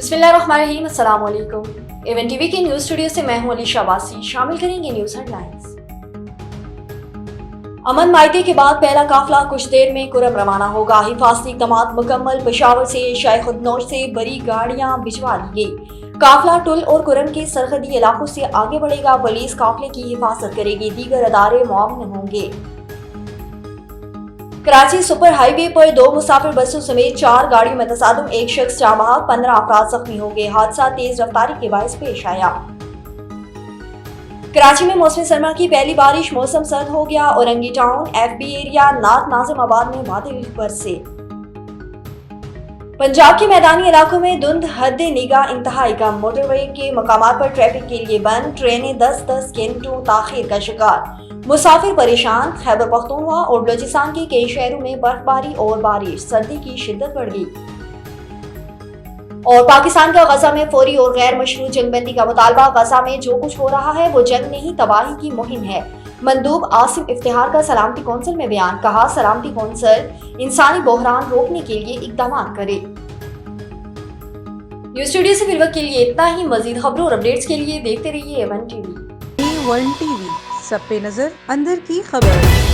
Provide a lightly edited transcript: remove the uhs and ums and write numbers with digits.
बिस्मिल्लाहिर्रहमानिर्रहीम, अस्सलाम वालेकुम। एवन टीवी के न्यूज स्टूडियो से मैं हूं अलीशा वासी। शामिल करेंगे न्यूज हेडलाइंस। अमन मायदे के बाद पहला काफिला कुछ देर में कुरम रवाना होगा। हिफाजती इक़दामात मुकम्मल। पेशावर से शाह खुदनोश से बड़ी गाड़ियां भिजवा ली गई। काफिला टुल और कुरम के सरहदी इलाकों से आगे बढ़ेगा। पुलिस काफिले की हिफाजत करेगी। दीगर अदारे मुआवन होंगे। कराची सुपर हाईवे पर 2 मुसाफिर बसों समेत 4 गाड़ियों में तसादुम, एक शख्स जाँ बहक, 15 अफराद जख्मी हो गए। हादसा तेज रफ्तारी के बायस पेश आया। कराची में मौसम सरमा की पहली बारिश, मौसम सर्द हो गया। औरंगी टाउन, FB एरिया, नात नाजिमाबाद में बादल बरसे। पंजाब के मैदानी इलाकों में धुंध हद निगाह इंतहाई कम। मोटरवे के मकामात पर ट्रैफिक के लिए बंद। ट्रेनें 10-10 घंटों ताखीर का शिकार। मुसाफिर परेशान। खैबर पख्तूनख्वा और बलूचिस्तान के कई शहरों में बर्फबारी और बारिश, सर्दी की शिद्दत बढ़ गई। और पाकिस्तान का गजा में फौरी और गैर मशरूत जंगबंदी का मुतालबा। गजा में जो कुछ हो रहा है वो जंग नहीं, तबाही की मुहिम है। मंदूब आसिम इफ्तिखार का सलामती कौंसिल में बयान। कहा, सलामती कौंसिल इंसानी बहरान रोकने के लिए इकदाम करे। न्यूज स्टूडियो से फिलवक्त के लिए इतना ही। मजीद खबरों और अपडेट्स के लिए देखते रहिए A1 TV। A1 TV, सब पे नजर, अंदर की खबर।